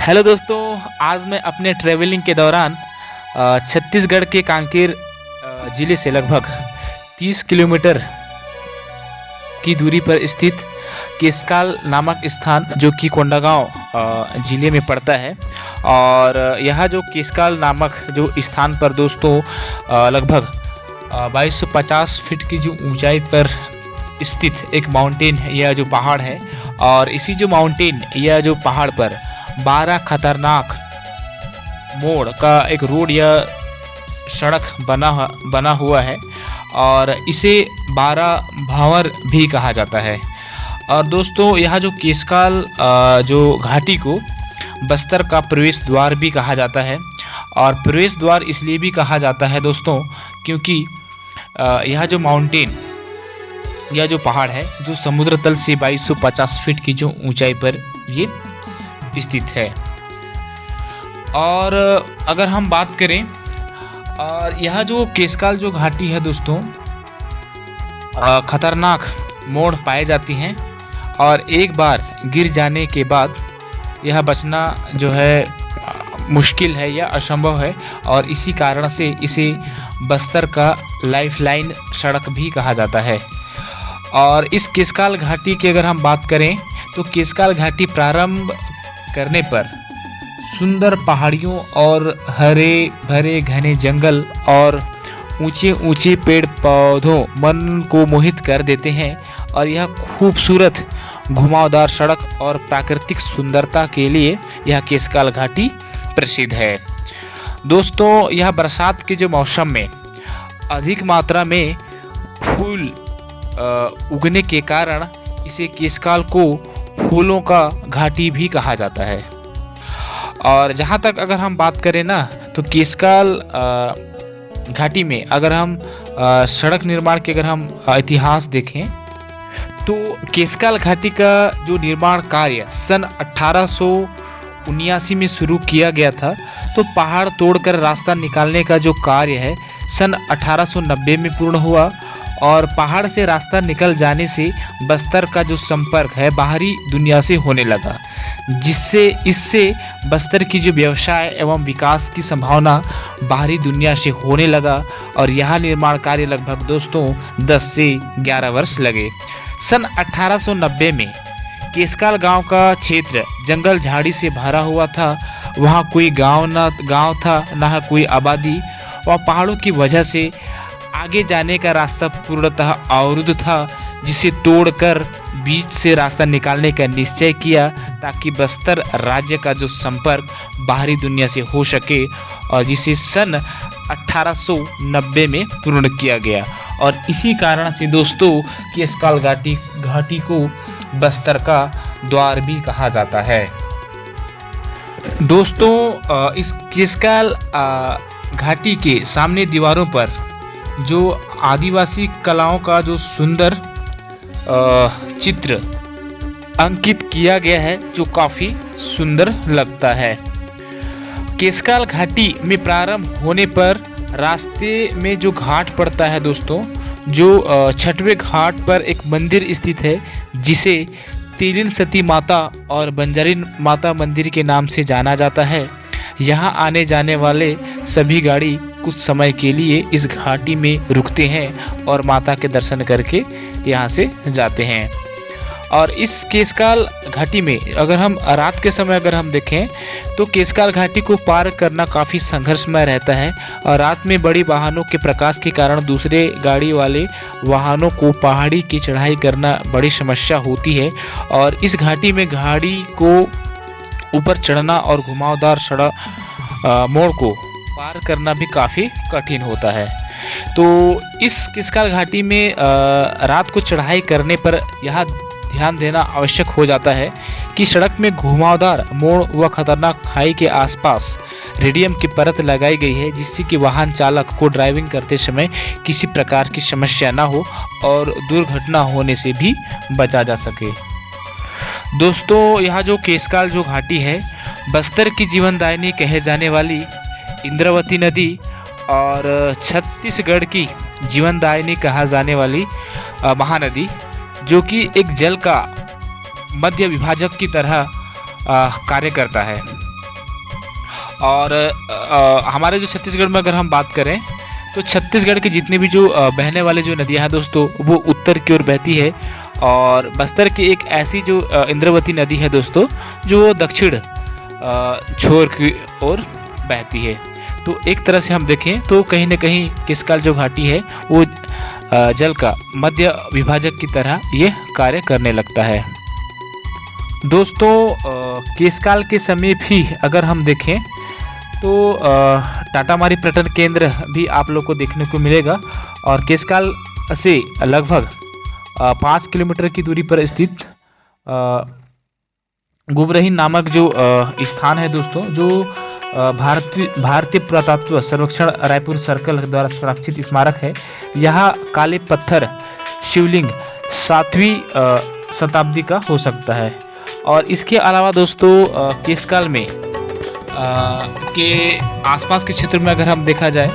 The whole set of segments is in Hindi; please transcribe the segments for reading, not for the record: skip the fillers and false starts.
हेलो दोस्तों, आज मैं अपने ट्रैवलिंग के दौरान छत्तीसगढ़ के कांकेर ज़िले से लगभग 30 किलोमीटर की दूरी पर स्थित केसकाल नामक स्थान जो कि कोंडागांव ज़िले में पड़ता है। और यह जो केसकाल नामक जो स्थान पर दोस्तों लगभग 2250 फीट की जो ऊंचाई पर स्थित एक माउंटेन या जो पहाड़ है। और इसी जो माउंटेन या जो पहाड़ पर 12 खतरनाक मोड़ का एक रोड या सड़क बना हुआ है और इसे 12 भावर भी कहा जाता है। और दोस्तों यह जो केसकाल जो घाटी को बस्तर का प्रवेश द्वार भी कहा जाता है। और प्रवेश द्वार इसलिए भी कहा जाता है दोस्तों क्योंकि यह जो माउंटेन यह जो पहाड़ है जो समुद्र तल से 2250 फीट की जो ऊंचाई पर ये स्थित है। और अगर हम बात करें और यह जो केसकाल जो घाटी है दोस्तों खतरनाक मोड़ पाए जाती हैं और एक बार गिर जाने के बाद यह बचना जो है मुश्किल है या असंभव है। और इसी कारण से इसे बस्तर का लाइफलाइन सड़क भी कहा जाता है। और इस केसकाल घाटी की अगर हम बात करें तो केसकाल घाटी प्रारंभ करने पर सुंदर पहाड़ियों और हरे भरे घने जंगल और ऊंचे ऊंचे पेड़ पौधों मन को मोहित कर देते हैं। और यह खूबसूरत घुमावदार सड़क और प्राकृतिक सुंदरता के लिए यह केसकाल घाटी प्रसिद्ध है। दोस्तों यह बरसात के जो मौसम में अधिक मात्रा में फूल उगने के कारण इसे केसकाल को फूलों का घाटी भी कहा जाता है। और जहाँ तक अगर हम बात करें ना तो केसकाल घाटी में अगर हम सड़क निर्माण के अगर हम इतिहास देखें तो केसकाल घाटी का जो निर्माण कार्य सन 1879 में शुरू किया गया था। तो पहाड़ तोड़कर रास्ता निकालने का जो कार्य है सन 1890 में पूर्ण हुआ। और पहाड़ से रास्ता निकल जाने से बस्तर का जो संपर्क है बाहरी दुनिया से होने लगा, इससे बस्तर की जो व्यवसाय एवं विकास की संभावना बाहरी दुनिया से होने लगा। और यहाँ निर्माण कार्य लगभग दोस्तों 10 से 11 वर्ष लगे। सन 1890 में केसकाल गांव का क्षेत्र जंगल झाड़ी से भरा हुआ था। वहाँ कोई गांव था न कोई आबादी। वह पहाड़ों की वजह से आगे जाने का रास्ता पूर्णतः अवरुद्ध था, जिसे तोड़कर बीच से रास्ता निकालने का निश्चय किया ताकि बस्तर राज्य का जो संपर्क बाहरी दुनिया से हो सके। और जिसे सन 1890 में पूर्ण किया गया। और इसी कारण से दोस्तों केसकाल घाटी को बस्तर का द्वार भी कहा जाता है। दोस्तों इस केसकाल घाटी के सामने दीवारों पर जो आदिवासी कलाओं का जो सुंदर चित्र अंकित किया गया है जो काफ़ी सुंदर लगता है। केसकाल घाटी में प्रारंभ होने पर रास्ते में जो घाट पड़ता है दोस्तों जो छठवें घाट पर एक मंदिर स्थित है जिसे तिलिन सती माता और बंजारिन माता मंदिर के नाम से जाना जाता है। यहाँ आने जाने वाले सभी गाड़ी कुछ समय के लिए इस घाटी में रुकते हैं और माता के दर्शन करके यहाँ से जाते हैं। और इस केसकाल घाटी में अगर हम रात के समय अगर हम देखें तो केसकाल घाटी को पार करना काफ़ी संघर्षमय रहता है। और रात में बड़ी वाहनों के प्रकाश के कारण दूसरे गाड़ी वाले वाहनों को पहाड़ी की चढ़ाई करना बड़ी समस्या होती है। और इस घाटी में गाड़ी को ऊपर चढ़ना और घुमावदार सड़क मोड़ को पार करना भी काफ़ी कठिन होता है। तो इस केसकाल घाटी में रात को चढ़ाई करने पर यह ध्यान देना आवश्यक हो जाता है कि सड़क में घुमावदार मोड़ व खतरनाक खाई के आसपास रेडियम की परत लगाई गई है जिससे कि वाहन चालक को ड्राइविंग करते समय किसी प्रकार की समस्या ना हो और दुर्घटना होने से भी बचा जा सके। दोस्तों यह जो केसकाल जो घाटी है बस्तर की जीवनदायिनी कहे जाने वाली इंद्रावती नदी और छत्तीसगढ़ की जीवनदायिनी कहा जाने वाली महानदी जो कि एक जल का मध्य विभाजक की तरह कार्य करता है। और हमारे जो छत्तीसगढ़ में अगर हम बात करें तो छत्तीसगढ़ के जितने भी जो बहने वाले जो नदियां हैं दोस्तों, वो उत्तर की ओर बहती है। और बस्तर की एक ऐसी जो इंद्रावती नदी है दोस्तों, जो दक्षिण छोर की ओर बहती है। तो एक तरह से हम देखें तो कहीं न कहीं केशकाल जो घाटी है वो जल का मध्य विभाजक की तरह ये कार्य करने लगता है। दोस्तों केशकाल के समीप ही अगर हम देखें तो टाटामारी पर्यटन केंद्र भी आप लोग को देखने को मिलेगा। और केशकाल से लगभग 5 किलोमीटर की दूरी पर स्थित गुबरही नामक जो स्थान है दोस्तों, जो भारतीय पुरातत्व सर्वेक्षण रायपुर सर्कल द्वारा संरक्षित स्मारक है। यहाँ काले पत्थर शिवलिंग 7वीं शताब्दी का हो सकता है। और इसके अलावा दोस्तों केशकाल में के आसपास के क्षेत्र में अगर हम देखा जाए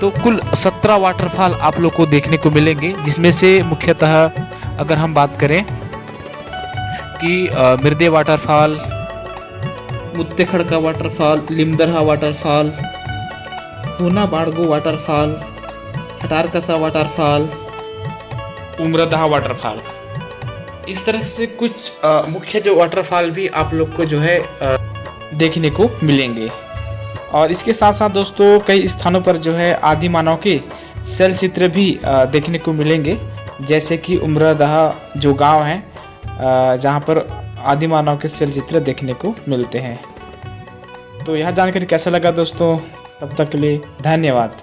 तो कुल 17 वाटरफॉल आप लोग को देखने को मिलेंगे, जिसमें से मुख्यतः अगर हम बात करें कि मिर्दे वाटरफॉल, मुत्तेखड़का वाटरफॉल, लिमदरहा वाटरफॉल, होना बाड़गो वाटरफॉल, हटारकसा वाटरफॉल, उम्रदहा वाटरफॉल, इस तरह से कुछ मुख्य जो वाटरफॉल भी आप लोग को जो है देखने को मिलेंगे। और इसके साथ साथ दोस्तों कई स्थानों पर जो है आदि मानव के शैल चित्र भी देखने को मिलेंगे, जैसे कि उम्रदहा जो गांव है जहां पर आदि मानव के शैल चित्र देखने को मिलते हैं। तो यह जानकारी कैसा लगा दोस्तों? तब तक के लिए धन्यवाद।